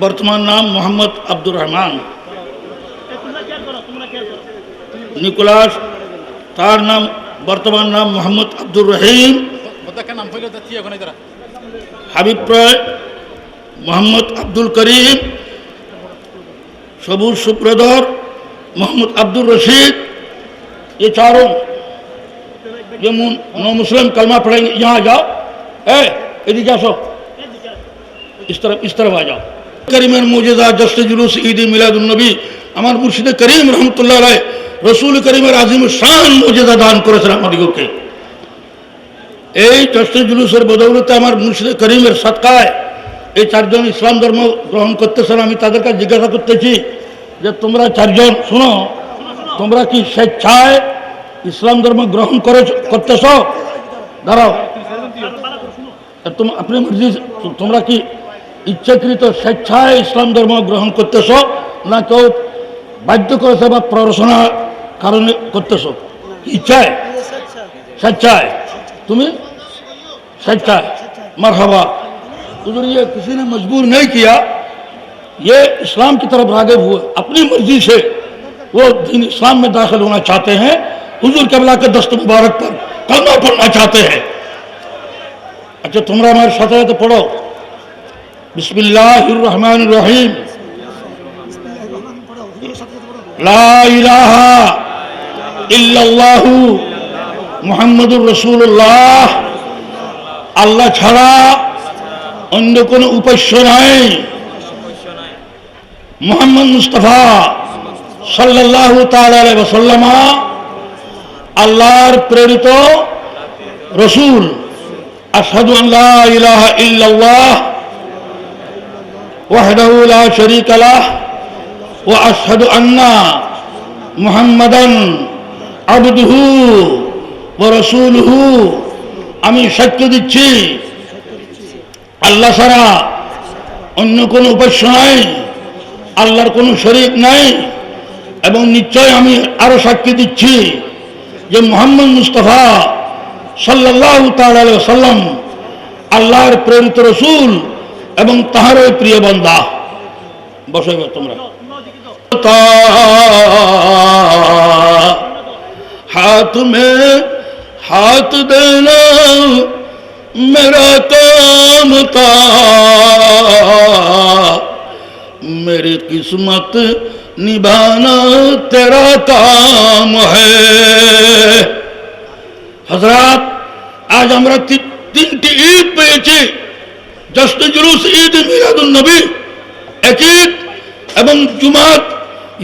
বর্তমান নাম মোহাম্মদ আব্দুর রহমান। নিকোলাস, তার নাম বর্তমান নাম মোহাম্মদ আব্দুর রহিম। হাবিব প্রায় মোহাম্মদ আব্দুল করিম। সবুজ সুপ্রদর मोहम्मद अब्दुल रशीद। ये चारों ये नो मुस्लिम कलमा पढ़ेंगे। यहाँ आ जाओ, इधर क्या सो, इस तरफ आ जाओ। करीम मुजिजा जश्न जुलूस ईद मिलादुन नबी আমার মুর্শিদে করিম রহমতুল্লাহ আলাইহি রসুল করিমের আজিম শান মুজিজা দান করেছেন আমাদিগকে। এই জশ্ন জুলুসের বদৌলতে আমার মুর্শিদে করিমের সদকায় এই চারজন ইসলাম ধর্ম গ্রহণ করতেছেন। আমি তাদের কাছে জিজ্ঞাসা করতেছি যে তোমরা চারজন শুনো, তোমরা কি স্বেচ্ছায় ইসলাম ধর্ম গ্রহণ করতেছ? দাঁড়াও, আপনি মর্জি, তোমরা কি ইচ্ছাকৃত স্বেচ্ছায় ইসলাম ধর্ম গ্রহণ করতেছ না কেউ বাধ্য করেছে বা প্ররোচনার কারণে করতেছ? ইচ্ছায়, স্বেচ্ছায়। তুমি स्वेच्छाए। मरहबा। उधर ये किसी ने मजबूर नहीं किया, ये इस्लाम की तरफ राग़िब हुए, अपनी मर्जी से वो दीन इस्लाम में दाखिल होना चाहते हैं, हुजूर क़िबला के दस्त मुबारक पर कलमा पढ़ना चाहते हैं। अच्छा, तुमरा हमारे साथ तो पढ़ो, बिस्मिल्लाहिर्रहमानिर्रहीम, ला इलाहा इल्लल्लाहु मुहम्मदुर रसूलुल्लाह। আল্লাহ ছাড়া অন্য কোনো উপাস্য নাই। মুহাম্মদ মুস্তাফা সাল্লাল্লাহু তাআলা আলাইহি ওয়াসাল্লাম আল্লাহর প্রেরিত রাসূল। আশহাদু আন লা ইলাহা ইল্লাল্লাহ ওয়াহদাহু লা শারীকা লাহ ওয়া আশহাদু আন্না মুহাম্মাদান আবদুহু ওয়া রাসূলুহু। আমি সাক্ষ্য দিচ্ছি আল্লাহ ছাড়া অন্য কোনো উপাস্য নাই, আল্লাহর কোনো শরীক নাই, এবং নিশ্চয় আমি আরো সাক্ষী দিচ্ছি যে মুহাম্মদ মুস্তাফা সাল্লাল্লাহু তাআলা আলাইহি ওয়াসাল্লাম আল্লাহর প্রেরিত রাসূল এবং তাহারই প্রিয় বান্দা। বসো তোমরা। হাত মে हाथ देना मेरा काम था, मेरी किस्मत निभाना तेरा काम है। हजरात, आज আমরা তিনটি ঈদ পেয়েছি। জশ্ন জুলুস ঈদ মিলাদুন নবী এক ঈদ, এবং জুমাত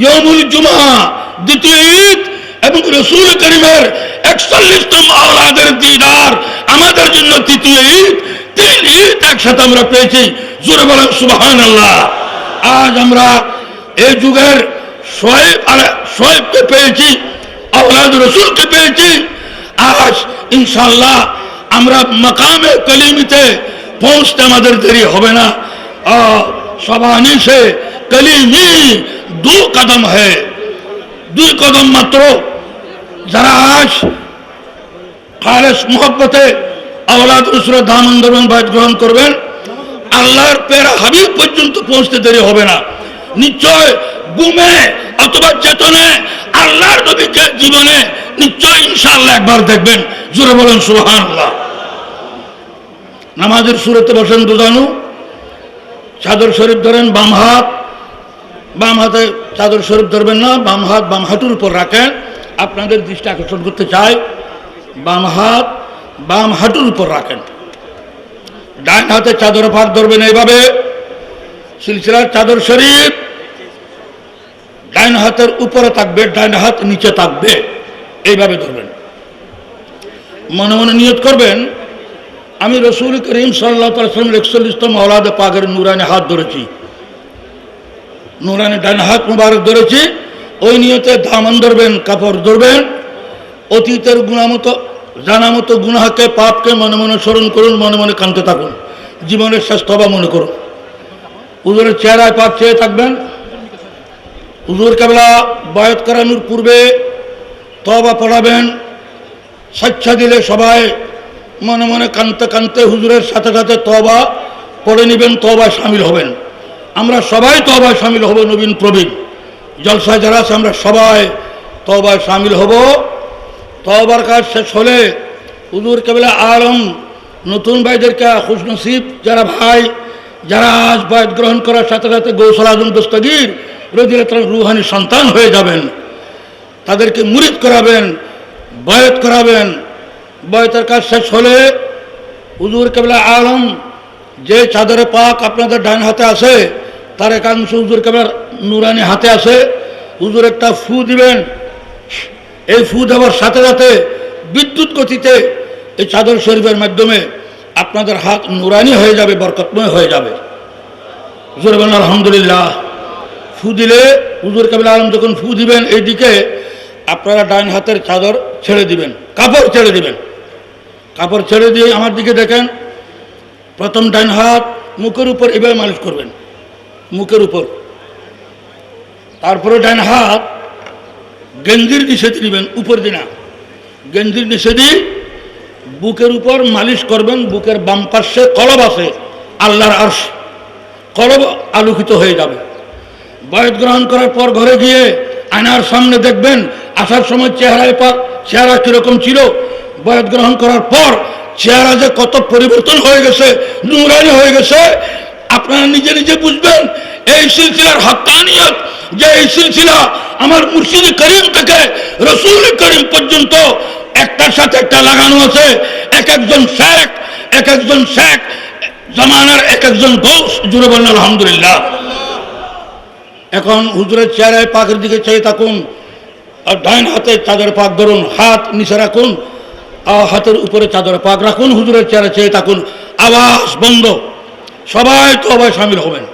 ইয়মুল জুমা দ্বিতীয় ঈদ, এবং রাসূল করিমের 41তম আওলাদের দিদার আমাদের জন্য তৃতীয় ঈদ। তিন ঈদ একসাথে আমরা পেয়েছি। জোরে বলেন সুবহানাল্লাহ। আজ আমরা এই যুগের শোয়েবকে পেয়েছি, আওলাদ রাসূলকে পেয়েছি। আজ ইনশাআল্লাহ আমরা মাকামে কলিমিতে পৌঁছতে আমাদের দেরি হবে না। সবানি সে কলিমি 2 কদম है, 2 কদম মাত্র। যারা আজ খালেস মোহব্বতে আওলাদ রাসূলের দামন ধরবেন, বাইত গ্রহণ করবেন, আল্লাহর প্যারা হাবিব পর্যন্ত পৌঁছতে দেরি হবে না। নিশ্চয় গুমে অথবা চেতনে আল্লাহর নবীকে জীবনে নিশ্চয় ইনশাআল্লাহ একবার দেখবেন। জোরে বলেন সুবহানাল্লাহ। নামাজের সুরতে বসেন দুজানু, চাদর শরীফ ধরেন বাম হাত, বাম হাতে চাদর শরীফ ধরবেন না, বাম হাত বাম হাঁটুর উপর রাখেন। আপনাদের দৃষ্টি আকর্ষণ করতে চাই, বাম হাত বাম হাঁটুর উপর রাখেন, ডান হাতে চাদর পাক ধরবেন এইভাবে। সিলসিলার চাদর শরীফ ডান হাতের উপরে থাকবে, ডান হাত নিচে থাকবে, এইভাবে ধরবেন। মনে মনে নিয়ত করবেন, আমি রাসূল করিম সাল্লাল্লাহু আলাইহি ওয়াসাল্লামের 41তম আওলাদে পাকের নূরানি হাত ধরেছি, নূরানি ডান হাত মুবারক ধরেছি। ওই নিয়তে দামন ধরবেন, কাপড় ধরবেন। অতীতের গুনাহমতো জানামতো গুনাহকে পাপকে মনে মনে স্মরণ করুন, মনে মনে কাঁদতে থাকুন, জীবনের শেষ তওবা মনে করুন। হুজুরের চেহারায় পাক চেয়ে থাকবেন। হুজুর কেবলা বায়াত করানোর পূর্বে তওবা পড়াবেন। সাচ্চা দিলে সবাই মনে মনে কাঁদতে কাঁদতে হুজুরের সাথে সাথে তওবা পড়ে নেবেন, তওবায় শামিল হবেন। আমরা সবাই তওবায় শামিল হব। নবীন প্রবীণ জলসায় যারা আছে আমরা সবাই তওবায় শামিল হব। তওবার কাজ শেষ হলে হুজুর কেবলা আলম নতুন ভাইদেরকে খুশনসিব যারা ভাই যারা আজ বায়াত গ্রহণ করার সাথে সাথে গৌসুল আজম দস্তগীর রাদিয়াল্লাহু তাআলা রুহানি সন্তান হয়ে যাবেন, তাদেরকে মুরিদ করাবেন, বায়াত করাবেন। বায়াতের কাজ শেষ হলে হুজুর কেবলা আলম যে চাদরে পাক আপনাদের ডান হাতে আছে তার একাংশ হুজুর কেবলার নুরানি হাতে আছে। হুজুর একটা ফু দিবেন, এই ফু দেওয়ার সাথে সাথে বিদ্যুৎ গতিতে এই চাদর শরীফের মাধ্যমে আপনাদের হাত নুরানি হয়ে যাবে, বরকতময় হয়ে যাবে। হুজুর বলেন আলহামদুলিল্লাহ। ফু দিলে হুজুর কেবলা আলম যখন ফু দিবেন এইদিকে আপনারা ডান হাতের চাদর ছেড়ে দিবেন, কাপড় ছেড়ে দিবেন। কাপড় ছেড়ে দিয়ে আমার দিকে দেখেন, প্রথম ডান হাত মুখের উপর এভাবে মালিশ করবেন, মুখের উপর। তারপরে ডান হাত গেঞ্জির নিচে দিবেন, উপর দিনা গেঞ্জির নিচে দিয়ে বুকের উপর মালিশ করবেন। বুকের বাম পাশে কলব আছে, আল্লাহর আরশ, কলব আলোকিত হয়ে যাবে। বায়াত গ্রহণ করার পর ঘরে গিয়ে আয়নার সামনে দেখবেন আসার সময় চেহারা কিরকম ছিল, বায়াত গ্রহণ করার পর চেহারা যে কত পরিবর্তন হয়ে গেছে, নুরানি হয়ে গেছে, আপনারা নিজে নিজে বুঝবেন। এই সিলসিলার হক্কানিয়ত, যে এই সিলসিলা আমার মুর্শিদ করিম থেকে রসুল করিম পর্যন্ত একটার সাথে একটা লাগানো আছে। এক একজন শেখ জামানার এক একজন গৌস। জুড়ে বলেন আলহামদুলিল্লাহ। এখন হুজুরের চেহারায় পাকের দিকে চেয়ে থাকুন, আর ডাইন হাতে চাদর পাক ধরুন, হাত নিচে রাখুন, হাতের উপরে চাদর পাক রাখুন, হুজুরের চেহারা চেয়ে থাকুন। আওয়াজ বন্ধ, সবাই তওবায় শামিল হবেন।